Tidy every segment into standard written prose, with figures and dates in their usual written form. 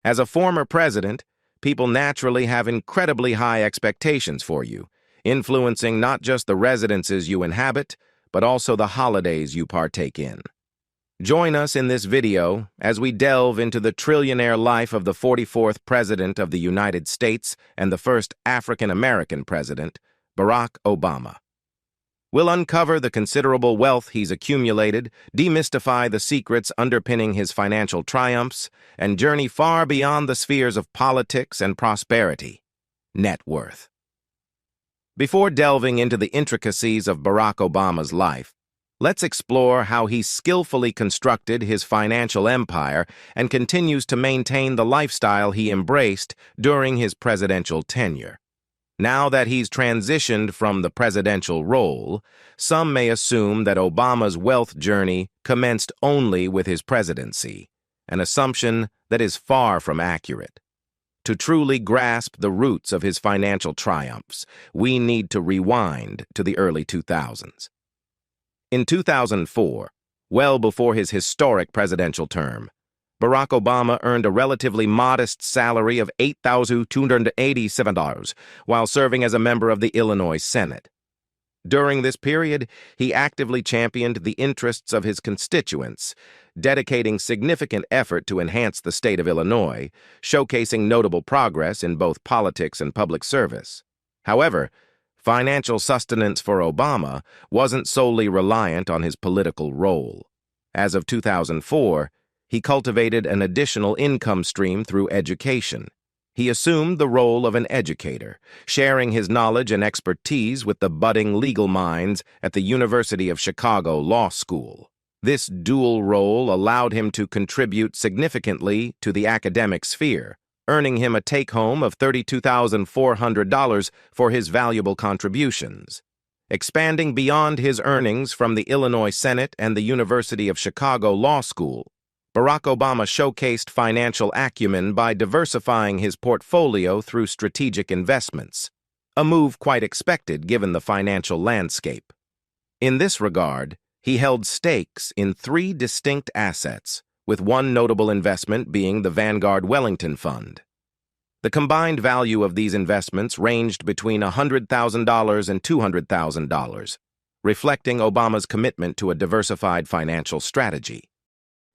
As a former president, people naturally have incredibly high expectations for you, influencing not just the residences you inhabit, but also the holidays you partake in. Join us in this video as we delve into the trillionaire life of the 44th President of the United States and the first African-American president, Barack Obama. We'll uncover the considerable wealth he's accumulated, demystify the secrets underpinning his financial triumphs, and journey far beyond the spheres of politics and prosperity. Net worth. Before delving into the intricacies of Barack Obama's life, let's explore how he skillfully constructed his financial empire and continues to maintain the lifestyle he embraced during his presidential tenure. Now that he's transitioned from the presidential role, some may assume that Obama's wealth journey commenced only with his presidency, an assumption that is far from accurate. To truly grasp the roots of his financial triumphs, we need to rewind to the early 2000s. In 2004, well before his historic presidential term, Barack Obama earned a relatively modest salary of $8,287 while serving as a member of the Illinois Senate. During this period, he actively championed the interests of his constituents, dedicating significant effort to enhance the state of Illinois, showcasing notable progress in both politics and public service. However, financial sustenance for Obama wasn't solely reliant on his political role. As of 2004, he cultivated an additional income stream through education. He assumed the role of an educator, sharing his knowledge and expertise with the budding legal minds at the University of Chicago Law School. This dual role allowed him to contribute significantly to the academic sphere, earning him a take-home of $32,400 for his valuable contributions. Expanding beyond his earnings from the Illinois Senate and the University of Chicago Law School, Barack Obama showcased financial acumen by diversifying his portfolio through strategic investments, a move quite expected given the financial landscape. In this regard, he held stakes in 3 distinct assets, with one notable investment being the Vanguard Wellington Fund. The combined value of these investments ranged between $100,000 and $200,000, reflecting Obama's commitment to a diversified financial strategy.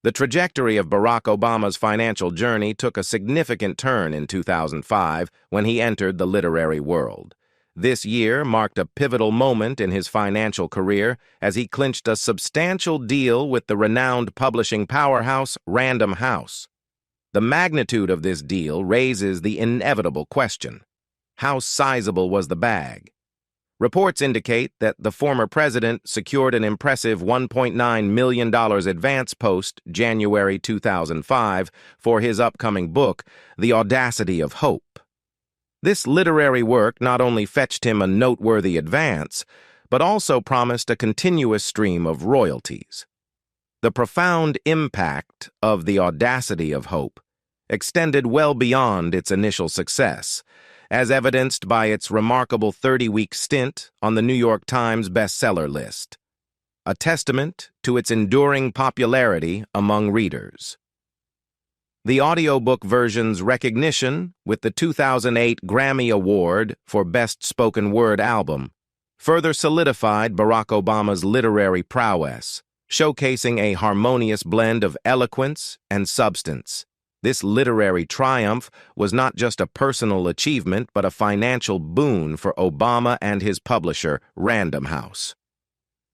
The trajectory of Barack Obama's financial journey took a significant turn in 2005 when he entered the literary world. This year marked a pivotal moment in his financial career as he clinched a substantial deal with the renowned publishing powerhouse Random House. The magnitude of this deal raises the inevitable question: how sizable was the bag? Reports indicate that the former president secured an impressive $1.9 million advance post-January 2005 for his upcoming book, The Audacity of Hope. This literary work not only fetched him a noteworthy advance, but also promised a continuous stream of royalties. The profound impact of The Audacity of Hope extended well beyond its initial success, as evidenced by its remarkable 30-week stint on the New York Times bestseller list, a testament to its enduring popularity among readers. The audiobook version's recognition with the 2008 Grammy Award for Best Spoken Word Album further solidified Barack Obama's literary prowess, showcasing a harmonious blend of eloquence and substance. This literary triumph was not just a personal achievement, but a financial boon for Obama and his publisher, Random House.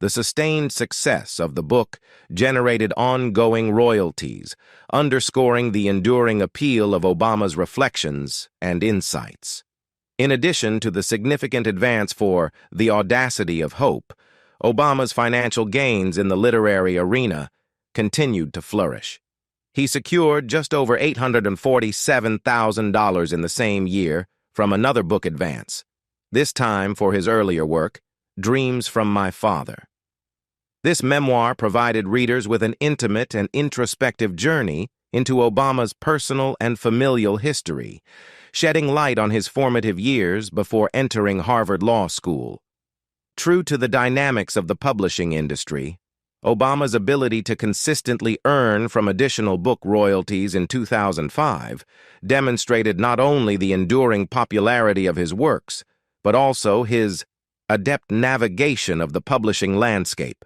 The sustained success of the book generated ongoing royalties, underscoring the enduring appeal of Obama's reflections and insights. In addition to the significant advance for The Audacity of Hope, Obama's financial gains in the literary arena continued to flourish. He secured just over $847,000 in the same year from another book advance, this time for his earlier work, Dreams from My Father. This memoir provided readers with an intimate and introspective journey into Obama's personal and familial history, shedding light on his formative years before entering Harvard Law School. True to the dynamics of the publishing industry, Obama's ability to consistently earn from additional book royalties in 2005 demonstrated not only the enduring popularity of his works, but also his adept navigation of the publishing landscape.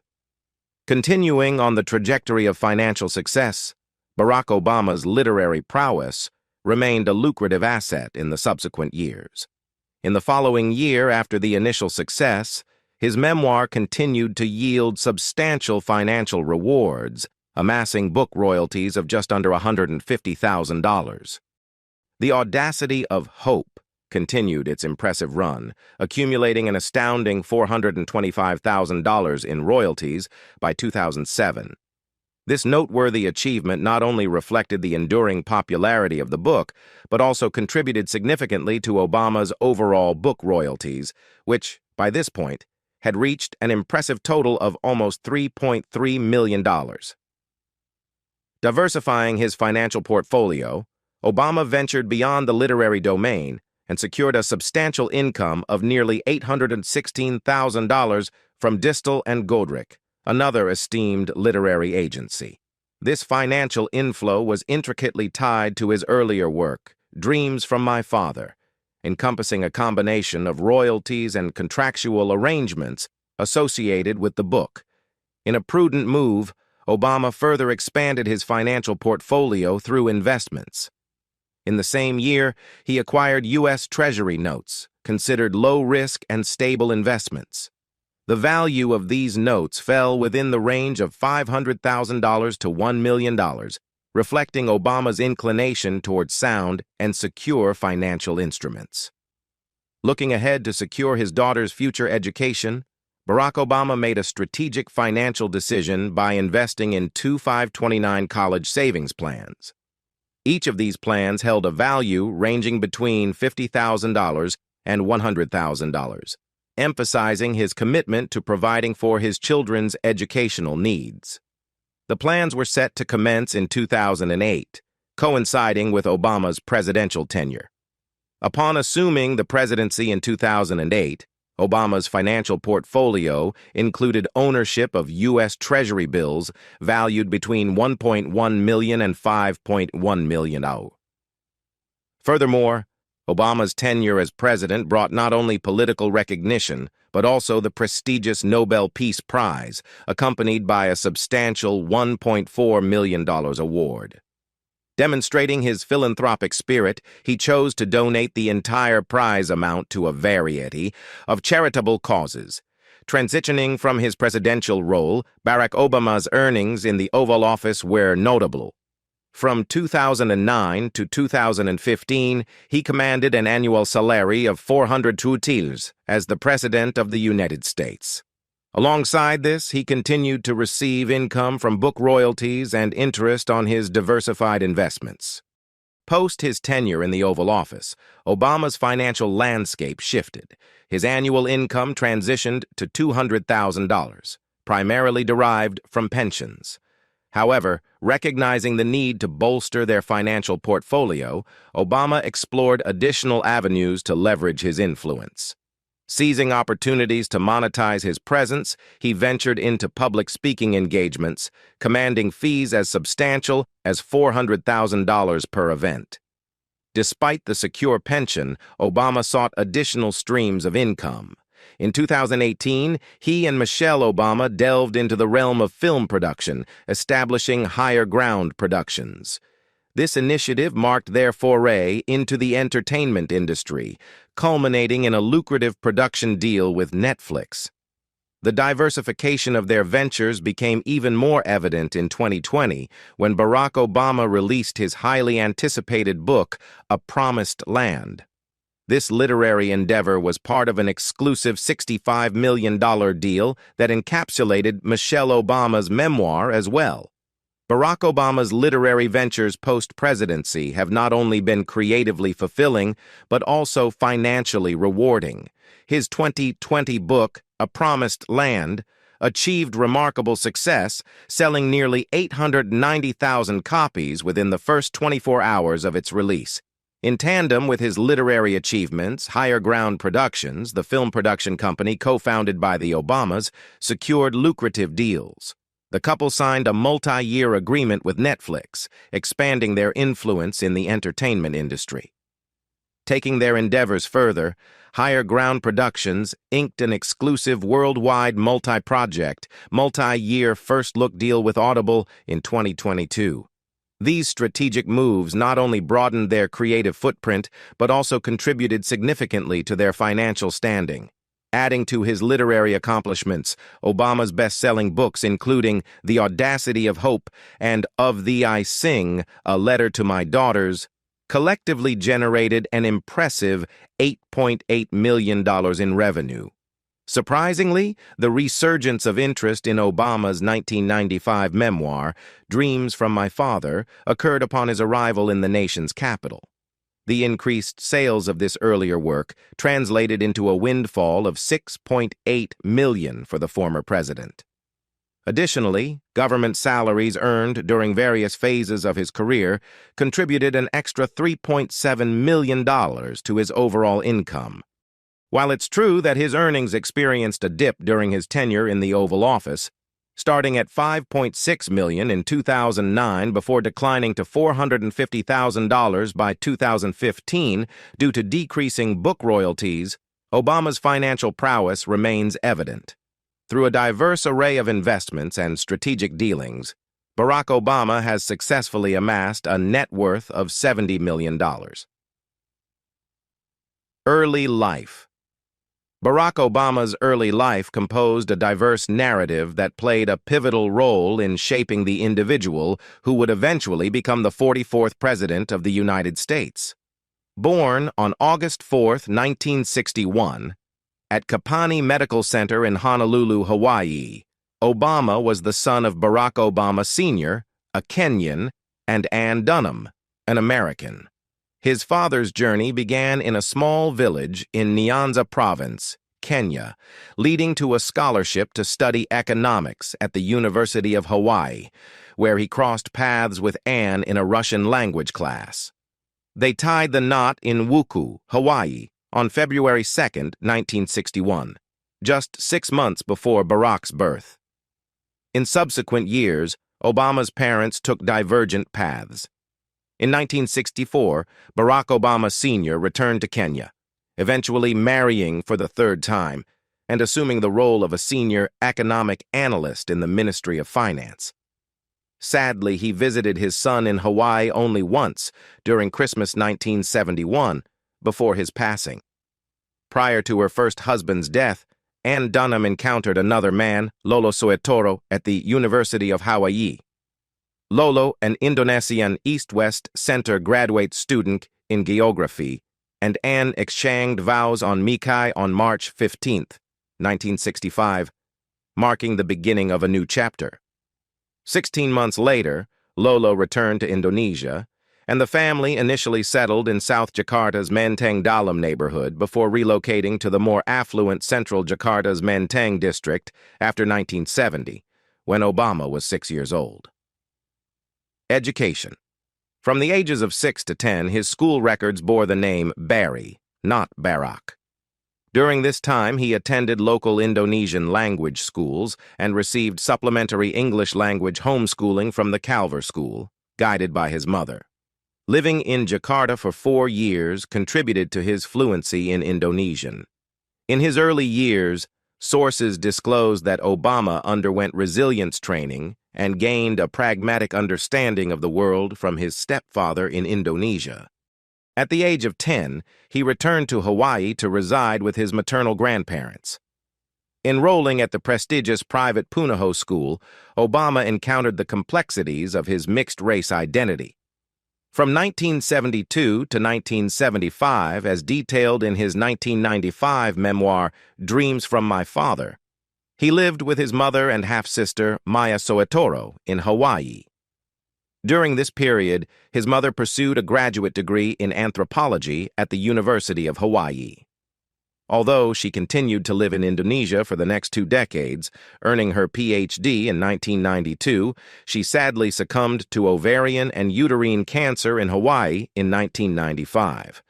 Continuing on the trajectory of financial success, Barack Obama's literary prowess remained a lucrative asset in the subsequent years. In the following year after the initial success, his memoir continued to yield substantial financial rewards, amassing book royalties of just under $150,000. The Audacity of Hope continued its impressive run, accumulating an astounding $425,000 in royalties by 2007. This noteworthy achievement not only reflected the enduring popularity of the book, but also contributed significantly to Obama's overall book royalties, which, by this point, had reached an impressive total of almost $3.3 million. Diversifying his financial portfolio, Obama ventured beyond the literary domain and secured a substantial income of nearly $816,000 from Distel and Godric, another esteemed literary agency. This financial inflow was intricately tied to his earlier work, Dreams from My Father, encompassing a combination of royalties and contractual arrangements associated with the book. In a prudent move, Obama further expanded his financial portfolio through investments. In the same year, he acquired U.S. Treasury notes, considered low-risk and stable investments. The value of these notes fell within the range of $500,000 to $1 million, reflecting Obama's inclination towards sound and secure financial instruments. Looking ahead to secure his daughter's future education, Barack Obama made a strategic financial decision by investing in two 529 college savings plans. Each of these plans held a value ranging between $50,000 and $100,000. Emphasizing his commitment to providing for his children's educational needs. The plans were set to commence in 2008, coinciding with Obama's presidential tenure. Upon assuming the presidency in 2008, Obama's financial portfolio included ownership of U.S. Treasury bills valued between $1.1 million and $5.1 million. Furthermore, Obama's tenure as president brought not only political recognition, but also the prestigious Nobel Peace Prize, accompanied by a substantial $1.4 million award. Demonstrating his philanthropic spirit, he chose to donate the entire prize amount to a variety of charitable causes. Transitioning from his presidential role, Barack Obama's earnings in the Oval Office were notable. From 2009 to 2015, he commanded an annual salary of 400 trutils as the President of the United States. Alongside this, he continued to receive income from book royalties and interest on his diversified investments. Post his tenure in the Oval Office, Obama's financial landscape shifted. His annual income transitioned to $200,000, primarily derived from pensions. However, recognizing the need to bolster their financial portfolio, Obama explored additional avenues to leverage his influence. Seizing opportunities to monetize his presence, he ventured into public speaking engagements, commanding fees as substantial as $400,000 per event. Despite the secure pension, Obama sought additional streams of income. In 2018, he and Michelle Obama delved into the realm of film production, establishing Higher Ground Productions. This initiative marked their foray into the entertainment industry, culminating in a lucrative production deal with Netflix. The diversification of their ventures became even more evident in 2020 when Barack Obama released his highly anticipated book, A Promised Land. This literary endeavor was part of an exclusive $65 million deal that encapsulated Michelle Obama's memoir as well. Barack Obama's literary ventures post-presidency have not only been creatively fulfilling, but also financially rewarding. His 2020 book, A Promised Land, achieved remarkable success, selling nearly 890,000 copies within the first 24 hours of its release. In tandem with his literary achievements, Higher Ground Productions, the film production company co-founded by the Obamas, secured lucrative deals. The couple signed a multi-year agreement with Netflix, expanding their influence in the entertainment industry. Taking their endeavors further, Higher Ground Productions inked an exclusive worldwide multi-project, multi-year first-look deal with Audible in 2022. These strategic moves not only broadened their creative footprint, but also contributed significantly to their financial standing. Adding to his literary accomplishments, Obama's best-selling books including The Audacity of Hope and Of Thee I Sing, A Letter to My Daughters, collectively generated an impressive $8.8 million in revenue. Surprisingly, the resurgence of interest in Obama's 1995 memoir, Dreams from My Father, occurred upon his arrival in the nation's capital. The increased sales of this earlier work translated into a windfall of $6.8 million for the former president. Additionally, government salaries earned during various phases of his career contributed an extra $3.7 million to his overall income. While it's true that his earnings experienced a dip during his tenure in the Oval Office, starting at $5.6 million in 2009 before declining to $450,000 by 2015 due to decreasing book royalties, Obama's financial prowess remains evident. Through a diverse array of investments and strategic dealings, Barack Obama has successfully amassed a net worth of $70 million. Early life. Barack Obama's early life composed a diverse narrative that played a pivotal role in shaping the individual who would eventually become the 44th President of the United States. Born on August 4, 1961, at Kapani Medical Center in Honolulu, Hawaii, Obama was the son of Barack Obama Sr., a Kenyan, and Ann Dunham, an American. His father's journey began in a small village in Nyanza Province, Kenya, leading to a scholarship to study economics at the University of Hawaii, where he crossed paths with Ann in a Russian language class. They tied the knot in Wuku, Hawaii, on February 2, 1961, just 6 months before Barack's birth. In subsequent years, Obama's parents took divergent paths. In 1964, Barack Obama Sr. returned to Kenya, eventually marrying for the third time and assuming the role of a senior economic analyst in the Ministry of Finance. Sadly, he visited his son in Hawaii only once, during Christmas 1971, before his passing. Prior to her first husband's death, Ann Dunham encountered another man, Lolo Soetoro, at the University of Hawaii. Lolo, an Indonesian East-West Center graduate student in geography, and Ann exchanged vows on Mikai on March 15, 1965, marking the beginning of a new chapter. 16 months later, Lolo returned to Indonesia, and the family initially settled in South Jakarta's Menteng Dalam neighborhood before relocating to the more affluent central Jakarta's Menteng district after 1970, when Obama was 6 years old. Education. From the ages of 6 to 10, his school records bore the name Barry, not Barack. During this time, he attended local Indonesian language schools and received supplementary English language homeschooling from the Calver School, guided by his mother. Living in Jakarta for 4 years contributed to his fluency in Indonesian. In his early years, sources disclosed that Obama underwent resilience training and gained a pragmatic understanding of the world from his stepfather in Indonesia. At the age of 10, he returned to Hawaii to reside with his maternal grandparents. Enrolling at the prestigious private Punahou School, Obama encountered the complexities of his mixed-race identity. From 1972 to 1975, as detailed in his 1995 memoir, Dreams from My Father, he lived with his mother and half-sister, Maya Soetoro, in Hawaii. During this period, his mother pursued a graduate degree in anthropology at the University of Hawaii. Although she continued to live in Indonesia for the next 2 decades, earning her Ph.D. in 1992, she sadly succumbed to ovarian and uterine cancer in Hawaii in 1995.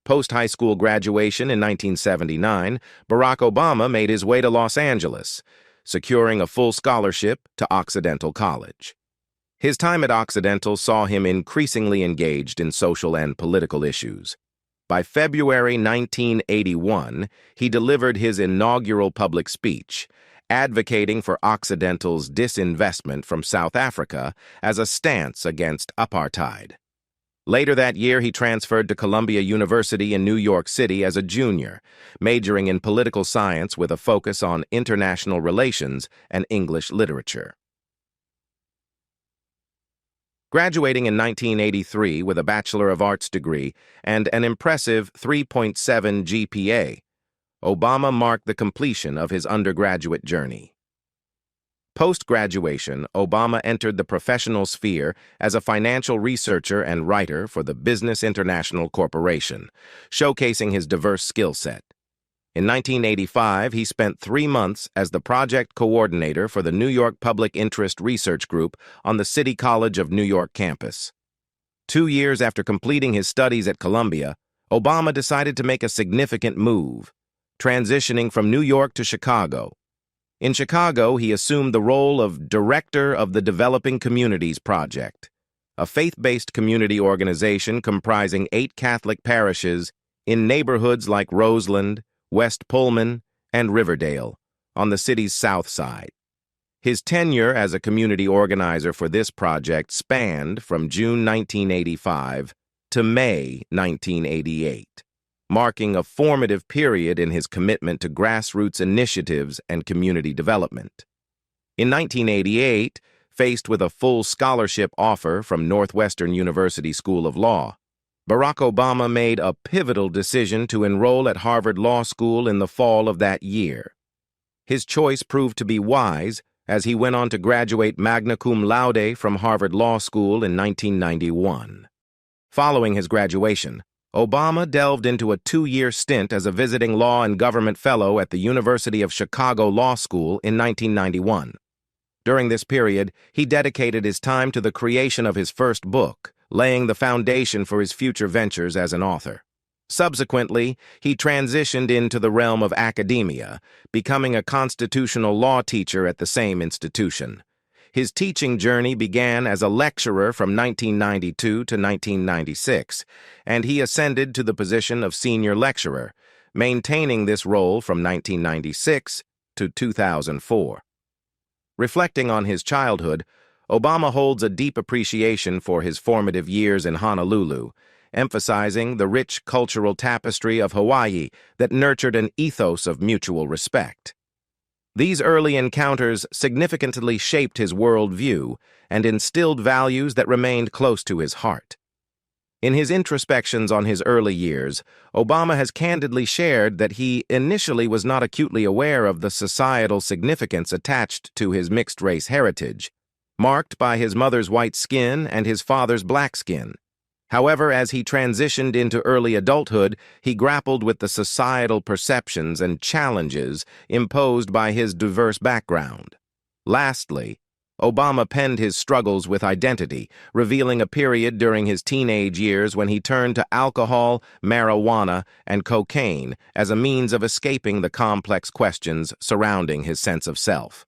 Post-high school graduation in 1979, Barack Obama made his way to Los Angeles. securing a full scholarship to Occidental College. His time at Occidental saw him increasingly engaged in social and political issues. By February 1981, he delivered his inaugural public speech, advocating for Occidental's disinvestment from South Africa as a stance against apartheid. Later that year, he transferred to Columbia University in New York City as a junior, majoring in political science with a focus on international relations and English literature. Graduating in 1983 with a Bachelor of Arts degree and an impressive 3.7 GPA, Obama marked the completion of his undergraduate journey. Post-graduation, Obama entered the professional sphere as a financial researcher and writer for the Business International Corporation, showcasing his diverse skill set. In 1985, he spent 3 months as the project coordinator for the New York Public Interest Research Group on the City College of New York campus. 2 years after completing his studies at Columbia, Obama decided to make a significant move, transitioning from New York to Chicago. In Chicago, he assumed the role of Director of the Developing Communities Project, a faith-based community organization comprising 8 Catholic parishes in neighborhoods like Roseland, West Pullman, and Riverdale, on the city's south side. His tenure as a community organizer for this project spanned from June 1985 to May 1988, marking a formative period in his commitment to grassroots initiatives and community development. In 1988, faced with a full scholarship offer from Northwestern University School of Law, Barack Obama made a pivotal decision to enroll at Harvard Law School in the fall of that year. His choice proved to be wise, as he went on to graduate magna cum laude from Harvard Law School in 1991. Following his graduation, Obama delved into a 2-year stint as a visiting law and government fellow at the University of Chicago Law School in 1991. During this period, he dedicated his time to the creation of his first book, laying the foundation for his future ventures as an author. Subsequently, he transitioned into the realm of academia, becoming a constitutional law teacher at the same institution. His teaching journey began as a lecturer from 1992 to 1996, and he ascended to the position of senior lecturer, maintaining this role from 1996 to 2004. Reflecting on his childhood, Obama holds a deep appreciation for his formative years in Honolulu, emphasizing the rich cultural tapestry of Hawaii that nurtured an ethos of mutual respect. These early encounters significantly shaped his worldview and instilled values that remained close to his heart. In his introspections on his early years, Obama has candidly shared that he initially was not acutely aware of the societal significance attached to his mixed-race heritage, marked by his mother's white skin and his father's black skin. However, as he transitioned into early adulthood, he grappled with the societal perceptions and challenges imposed by his diverse background. Lastly, Obama penned his struggles with identity, revealing a period during his teenage years when he turned to alcohol, marijuana, and cocaine as a means of escaping the complex questions surrounding his sense of self.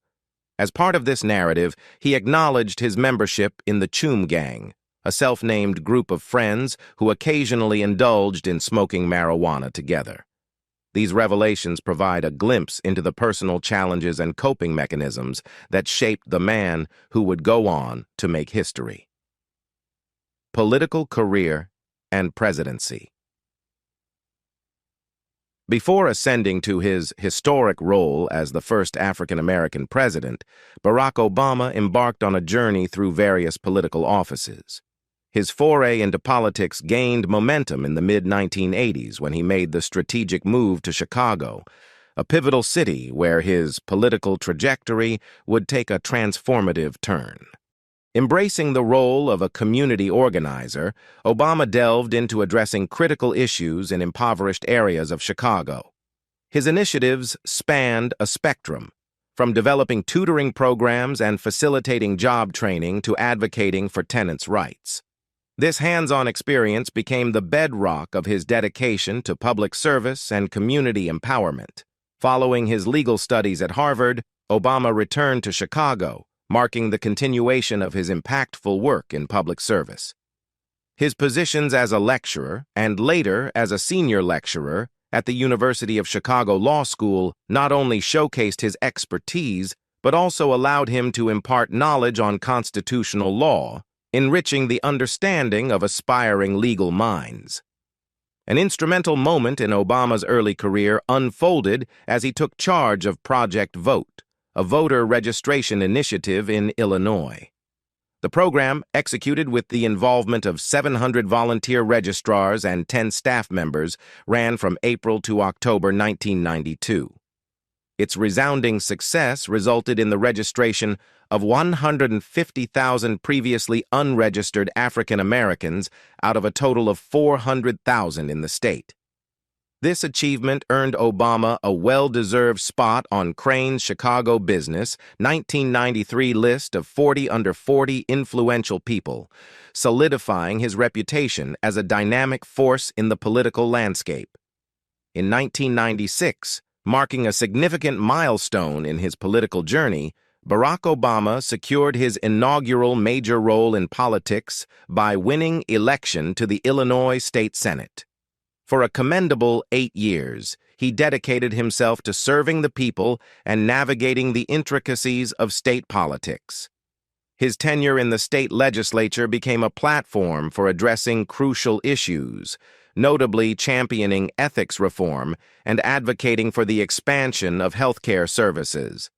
As part of this narrative, he acknowledged his membership in the Choom Gang, a self-named group of friends who occasionally indulged in smoking marijuana together. These revelations provide a glimpse into the personal challenges and coping mechanisms that shaped the man who would go on to make history. Political career and presidency. Before ascending to his historic role as the first African-American president, Barack Obama embarked on a journey through various political offices. His foray into politics gained momentum in the mid-1980s when he made the strategic move to Chicago, a pivotal city where his political trajectory would take a transformative turn. Embracing the role of a community organizer, Obama delved into addressing critical issues in impoverished areas of Chicago. His initiatives spanned a spectrum, from developing tutoring programs and facilitating job training to advocating for tenants' rights. This hands-on experience became the bedrock of his dedication to public service and community empowerment. Following his legal studies at Harvard, Obama returned to Chicago, marking the continuation of his impactful work in public service. His positions as a lecturer and later as a senior lecturer at the University of Chicago Law School not only showcased his expertise, but also allowed him to impart knowledge on constitutional law, enriching the understanding of aspiring legal minds. An instrumental moment in Obama's early career unfolded as he took charge of Project Vote, a voter registration initiative in Illinois. The program, executed with the involvement of 700 volunteer registrars and 10 staff members, ran from April to October 1992. Its resounding success resulted in the registration of 150,000 previously unregistered African Americans out of a total of 400,000 in the state. This achievement earned Obama a well-deserved spot on Crain's Chicago Business 1993 list of 40 under 40 influential people, solidifying his reputation as a dynamic force in the political landscape. In 1996, marking a significant milestone in his political journey, Barack Obama secured his inaugural major role in politics by winning election to the Illinois State Senate. For a commendable 8 years, he dedicated himself to serving the people and navigating the intricacies of state politics. His tenure in the state legislature became a platform for addressing crucial issues, notably championing ethics reform and advocating for the expansion of healthcare services.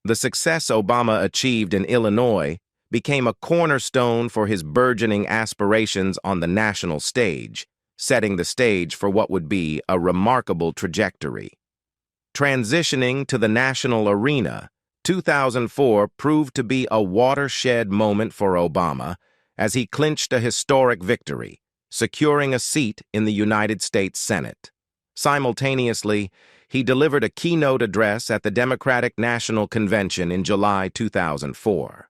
The success Obama achieved in Illinois became a cornerstone for his burgeoning aspirations on the national stage, setting the stage for what would be a remarkable trajectory. Transitioning to the national arena, 2004 proved to be a watershed moment for Obama as he clinched a historic victory, securing a seat in the United States Senate. Simultaneously, he delivered a keynote address at the Democratic National Convention in July 2004.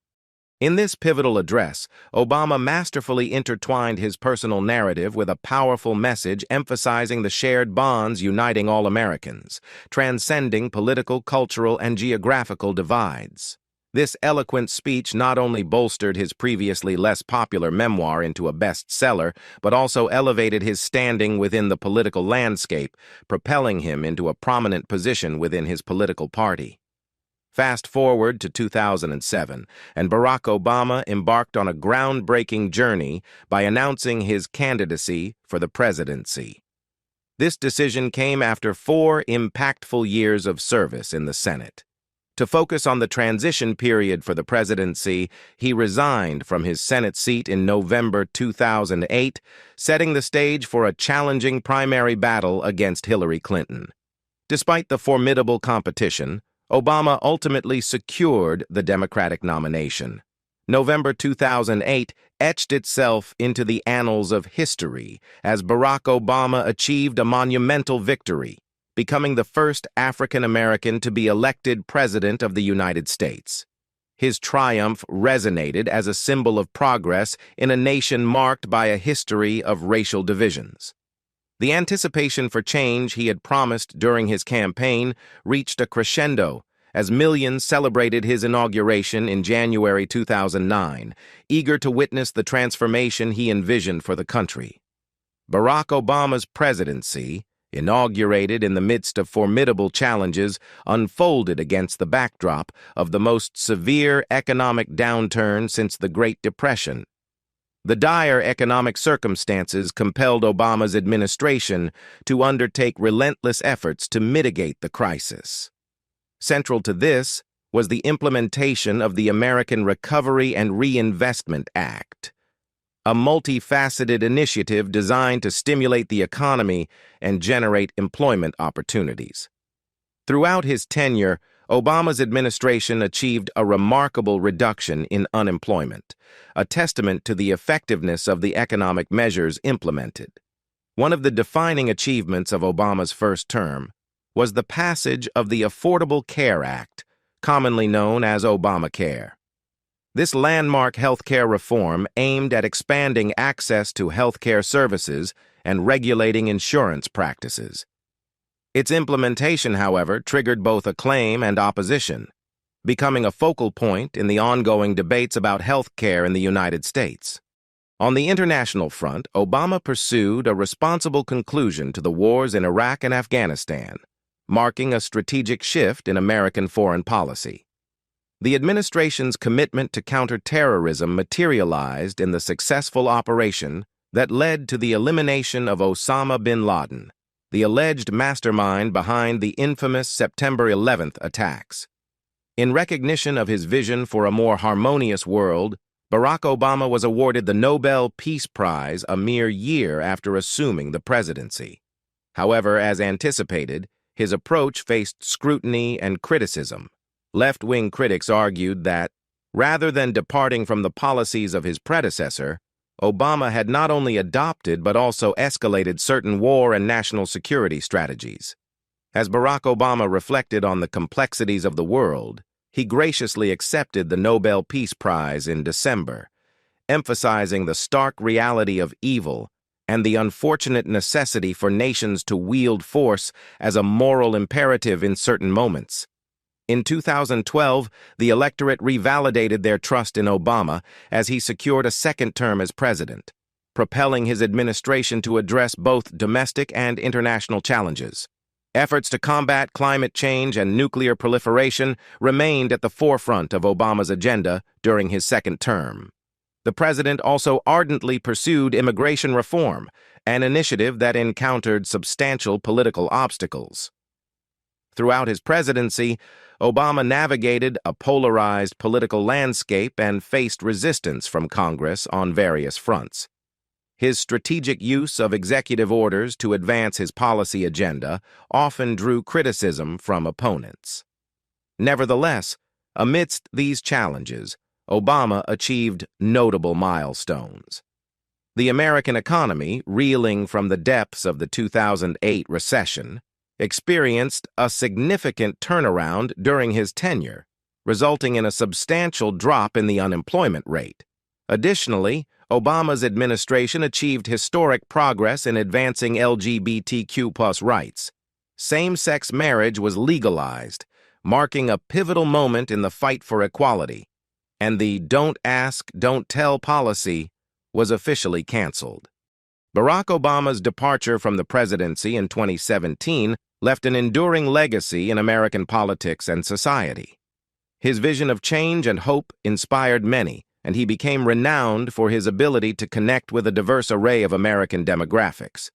In this pivotal address, Obama masterfully intertwined his personal narrative with a powerful message emphasizing the shared bonds uniting all Americans, transcending political, cultural, and geographical divides. This eloquent speech not only bolstered his previously less popular memoir into a bestseller, but also elevated his standing within the political landscape, propelling him into a prominent position within his political party. Fast forward to 2007, and Barack Obama embarked on a groundbreaking journey by announcing his candidacy for the presidency. This decision came after 4 impactful years of service in the Senate. To focus on the transition period for the presidency, he resigned from his Senate seat in November 2008, setting the stage for a challenging primary battle against Hillary Clinton. Despite the formidable competition, Obama ultimately secured the Democratic nomination. November 2008 etched itself into the annals of history as Barack Obama achieved a monumental victory, becoming the first African American to be elected President of the United States. His triumph resonated as a symbol of progress in a nation marked by a history of racial divisions. The anticipation for change he had promised during his campaign reached a crescendo as millions celebrated his inauguration in January 2009, eager to witness the transformation he envisioned for the country. Barack Obama's presidency, inaugurated in the midst of formidable challenges, unfolded against the backdrop of the most severe economic downturn since the Great Depression. The dire economic circumstances compelled Obama's administration to undertake relentless efforts to mitigate the crisis. Central to this was the implementation of the American Recovery and Reinvestment Act, a multifaceted initiative designed to stimulate the economy and generate employment opportunities. Throughout his tenure, Obama's administration achieved a remarkable reduction in unemployment, a testament to the effectiveness of the economic measures implemented. One of the defining achievements of Obama's first term was the passage of the Affordable Care Act, commonly known as Obamacare. This landmark healthcare reform aimed at expanding access to healthcare services and regulating insurance practices. Its implementation, however, triggered both acclaim and opposition. becoming a focal point in the ongoing debates about health care in the United States. On the international front, Obama pursued a responsible conclusion to the wars in Iraq and Afghanistan, marking a strategic shift in American foreign policy. The administration's commitment to counterterrorism materialized in the successful operation that led to the elimination of Osama bin Laden, the alleged mastermind behind the infamous September 11th attacks. In recognition of his vision for a more harmonious world, Barack Obama was awarded the Nobel Peace Prize a mere year after assuming the presidency. However, as anticipated, his approach faced scrutiny and criticism. Left-wing critics argued that, rather than departing from the policies of his predecessor, Obama had not only adopted but also escalated certain war and national security strategies. As Barack Obama reflected on the complexities of the world, he graciously accepted the Nobel Peace Prize in December, emphasizing the stark reality of evil and the unfortunate necessity for nations to wield force as a moral imperative in certain moments. In 2012, the electorate revalidated their trust in Obama as he secured a second term as president, propelling his administration to address both domestic and international challenges. Efforts to combat climate change and nuclear proliferation remained at the forefront of Obama's agenda during his second term. The president also ardently pursued immigration reform, an initiative that encountered substantial political obstacles. Throughout his presidency, Obama navigated a polarized political landscape and faced resistance from Congress on various fronts. His strategic use of executive orders to advance his policy agenda often drew criticism from opponents. Nevertheless, amidst these challenges, Obama achieved notable milestones. The American economy, reeling from the depths of the 2008 recession, experienced a significant turnaround during his tenure, resulting in a substantial drop in the unemployment rate. Additionally, Obama's administration achieved historic progress in advancing LGBTQ+ rights. Same-sex marriage was legalized, marking a pivotal moment in the fight for equality, and the "Don't Ask, Don't Tell" policy was officially canceled. Barack Obama's departure from the presidency in 2017 left an enduring legacy in American politics and society. His vision of change and hope inspired many, and he became renowned for his ability to connect with a diverse array of American demographics.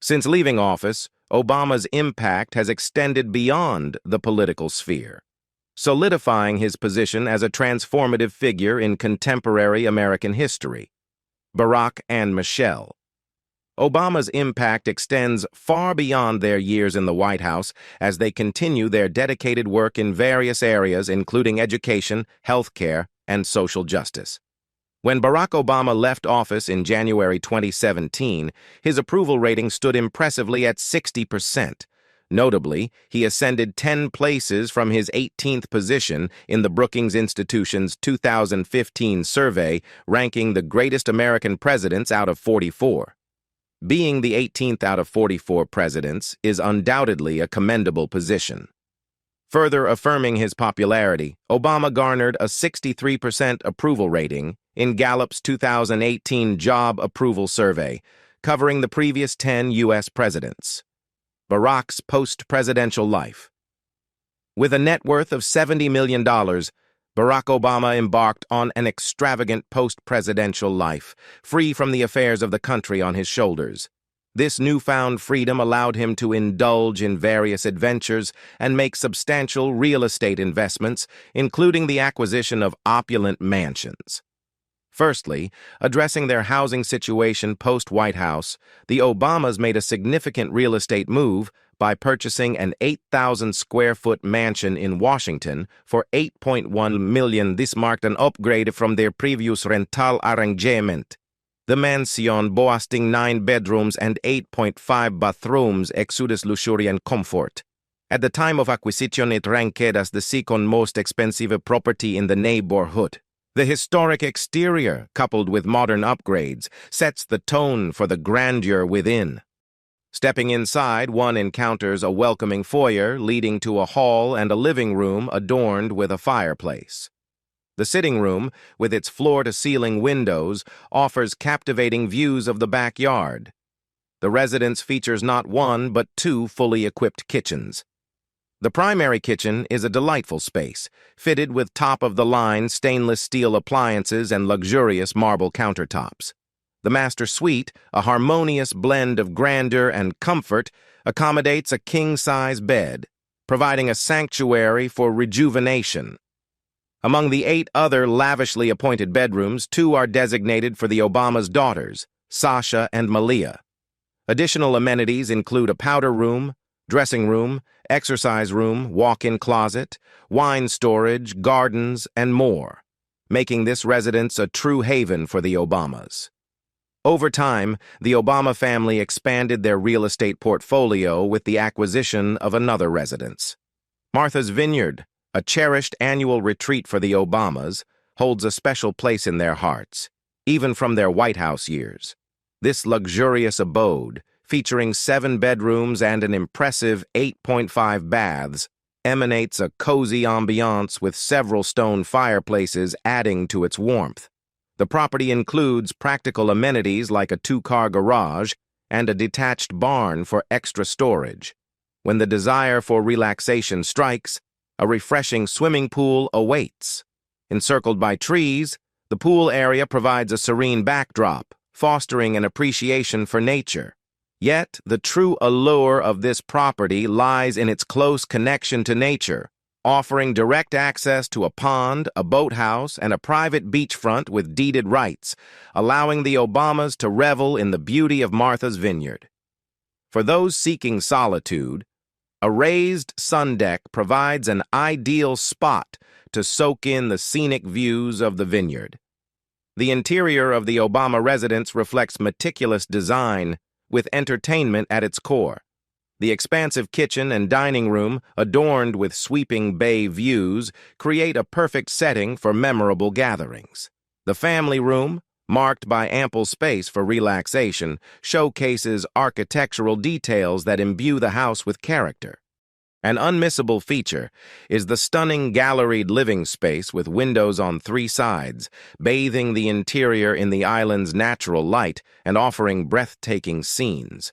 Since leaving office, Obama's impact has extended beyond the political sphere, solidifying his position as a transformative figure in contemporary American history. Barack and Michelle. Obama's impact extends far beyond their years in the White House as they continue their dedicated work in various areas including education, healthcare, and social justice. When Barack Obama left office in January 2017, his approval rating stood impressively at 60%. Notably, he ascended 10 places from his 18th position in the Brookings Institution's 2015 survey, ranking the greatest American presidents out of 44. Being the 18th out of 44 presidents is undoubtedly a commendable position. Further affirming his popularity, Obama garnered a 63% approval rating in Gallup's 2018 Job Approval Survey, covering the previous 10 U.S. presidents. Barack's post-presidential life. With a net worth of $70 million, Barack Obama embarked on an extravagant post-presidential life, free from the affairs of the country on his shoulders. This newfound freedom allowed him to indulge in various adventures and make substantial real estate investments, including the acquisition of opulent mansions. Firstly, addressing their housing situation post-White House, the Obamas made a significant real estate move by purchasing an 8,000-square-foot mansion in Washington for $8.1 million. This marked an upgrade from their previous rental arrangement. The mansion, boasting 9 bedrooms and 8.5 bathrooms, exudes luxury and comfort. At the time of acquisition, it ranked as the second most expensive property in the neighborhood. The historic exterior, coupled with modern upgrades, sets the tone for the grandeur within. Stepping inside, one encounters a welcoming foyer leading to a hall and a living room adorned with a fireplace. The sitting room, with its floor-to-ceiling windows, offers captivating views of the backyard. The residence features not one but two fully equipped kitchens. The primary kitchen is a delightful space, fitted with top-of-the-line stainless steel appliances and luxurious marble countertops. The master suite, a harmonious blend of grandeur and comfort, accommodates a king-size bed, providing a sanctuary for rejuvenation. Among the 8 other lavishly appointed bedrooms, 2 are designated for the Obama's daughters, Sasha and Malia. Additional amenities include a powder room, dressing room, exercise room, walk-in closet, wine storage, gardens, and more, making this residence a true haven for the Obamas. Over time, the Obama family expanded their real estate portfolio with the acquisition of another residence. Martha's Vineyard, a cherished annual retreat for the Obamas, holds a special place in their hearts, even from their White House years. This luxurious abode, featuring 7 bedrooms and an impressive 8.5 baths, emanates a cozy ambiance with several stone fireplaces adding to its warmth. The property includes practical amenities like a 2-car garage and a detached barn for extra storage. When the desire for relaxation strikes, a refreshing swimming pool awaits. Encircled by trees, the pool area provides a serene backdrop, fostering an appreciation for nature. Yet, the true allure of this property lies in its close connection to nature, offering direct access to a pond, a boathouse, and a private beachfront with deeded rights, allowing the Obamas to revel in the beauty of Martha's Vineyard. For those seeking solitude, a raised sun deck provides an ideal spot to soak in the scenic views of the vineyard. The interior of the Obama residence reflects meticulous design, with entertainment at its core. The expansive kitchen and dining room, adorned with sweeping bay views, create a perfect setting for memorable gatherings. The family room, marked by ample space for relaxation, showcases architectural details that imbue the house with character. An unmissable feature is the stunning galleried living space with windows on 3 sides, bathing the interior in the island's natural light and offering breathtaking scenes.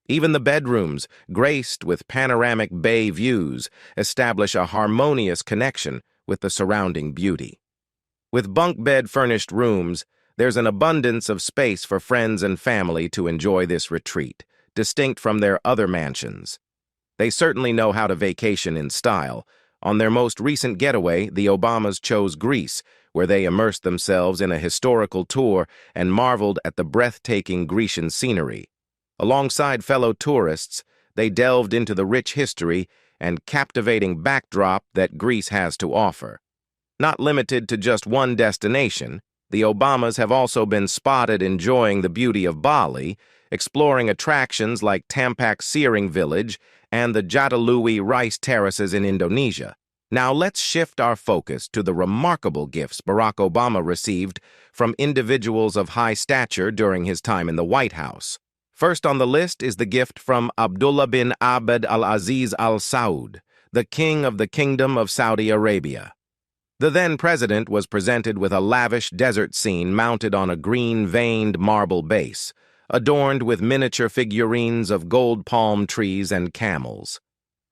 Even the bedrooms, graced with panoramic bay views, establish a harmonious connection with the surrounding beauty. With bunk bed-furnished rooms, there's an abundance of space for friends and family to enjoy this retreat, distinct from their other mansions. They certainly know how to vacation in style. On their most recent getaway, the Obamas chose Greece, where they immersed themselves in a historical tour and marveled at the breathtaking Grecian scenery. Alongside fellow tourists, they delved into the rich history and captivating backdrop that Greece has to offer. Not limited to just one destination, the Obamas have also been spotted enjoying the beauty of Bali, exploring attractions like Tampak Searing Village and the Jatilui rice terraces in Indonesia. Now let's shift our focus to the remarkable gifts Barack Obama received from individuals of high stature during his time in the White House. First on the list is the gift from Abdullah bin Abd al-Aziz Al Saud, the King of the Kingdom of Saudi Arabia. The then president was presented with a lavish desert scene mounted on a green-veined marble base, adorned with miniature figurines of gold palm trees and camels.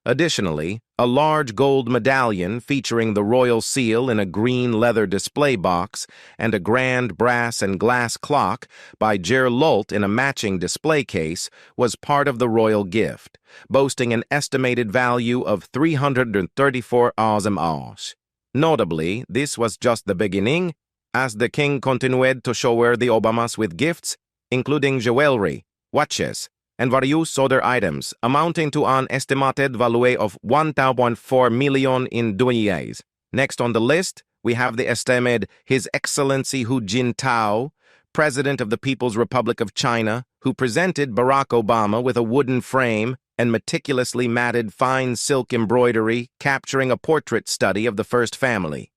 Additionally, a large gold medallion featuring the royal seal in a green leather display box and a grand brass and glass clock by Jer Lolt in a matching display case was part of the royal gift, boasting an estimated value of 334,000 Aus. Notably, this was just the beginning, as the king continued to shower the Obamas with gifts, including jewelry, watches, and various other items, amounting to an estimated value of 1.4 million in dollars. Next on the list, we have the esteemed His Excellency Hu Jintao, President of the People's Republic of China, who presented Barack Obama with a wooden frame and meticulously matted fine silk embroidery capturing a portrait study of the first family.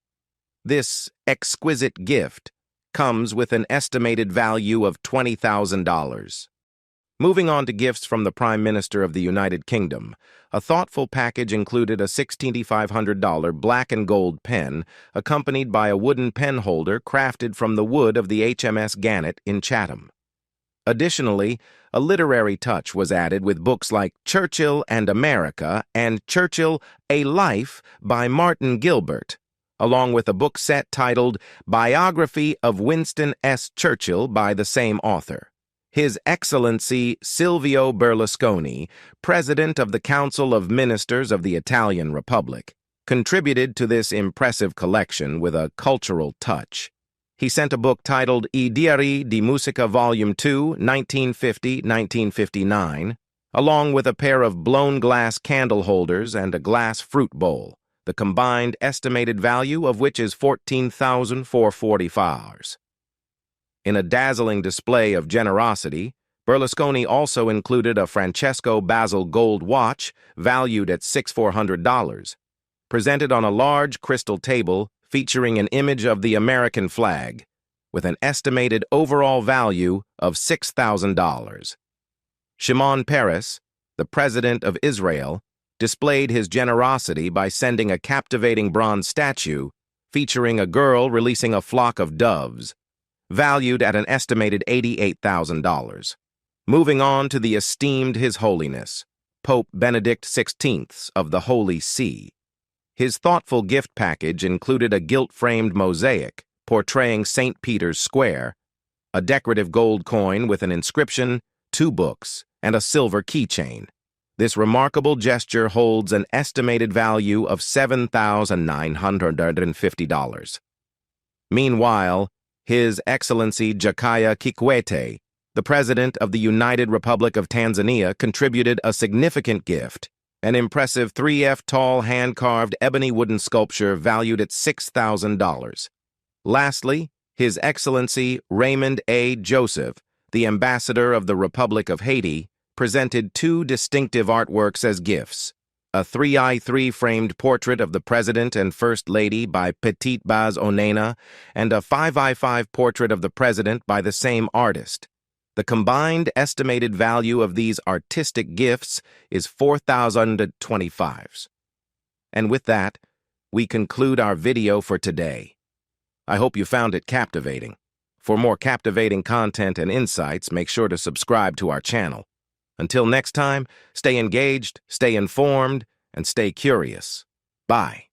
This exquisite gift comes with an estimated value of $20,000. Moving on to gifts from the Prime Minister of the United Kingdom, a thoughtful package included a $1,600 black and gold pen, accompanied by a wooden pen holder crafted from the wood of the HMS Gannet in Chatham. Additionally, a literary touch was added with books like Churchill and America and Churchill, A Life by Martin Gilbert, along with a book set titled Biography of Winston S. Churchill by the same author. His Excellency Silvio Berlusconi, President of the Council of Ministers of the Italian Republic, contributed to this impressive collection with a cultural touch. He sent a book titled I Diari di Musica Volume 2, 1950-1959, along with a pair of blown glass candle holders and a glass fruit bowl, the combined estimated value of which is $14,440. In a dazzling display of generosity, Berlusconi also included a Francesco Basil gold watch valued at $6,400, presented on a large crystal table featuring an image of the American flag, with an estimated overall value of $6,000. Shimon Peres, the President of Israel, displayed his generosity by sending a captivating bronze statue featuring a girl releasing a flock of doves, valued at an estimated $88,000. Moving on to the esteemed His Holiness, Pope Benedict XVI of the Holy See. His thoughtful gift package included a gilt-framed mosaic portraying St. Peter's Square, a decorative gold coin with an inscription, 2 books, and a silver keychain. This remarkable gesture holds an estimated value of $7,950. Meanwhile, His Excellency Jakaya Kikwete, the President of the United Republic of Tanzania, contributed a significant gift, an impressive 3-foot-tall hand-carved ebony wooden sculpture valued at $6,000. Lastly, His Excellency Raymond A. Joseph, the Ambassador of the Republic of Haiti, presented 2 distinctive artworks as gifts: a 3x3 framed portrait of the President and First Lady by Petite Baz Onena, and a 5x5 portrait of the President by the same artist. The combined estimated value of these artistic gifts is $4,025. And with that, we conclude our video for today. I hope you found it captivating. For more captivating content and insights, make sure to subscribe to our channel. Until next time, stay engaged, stay informed, and stay curious. Bye.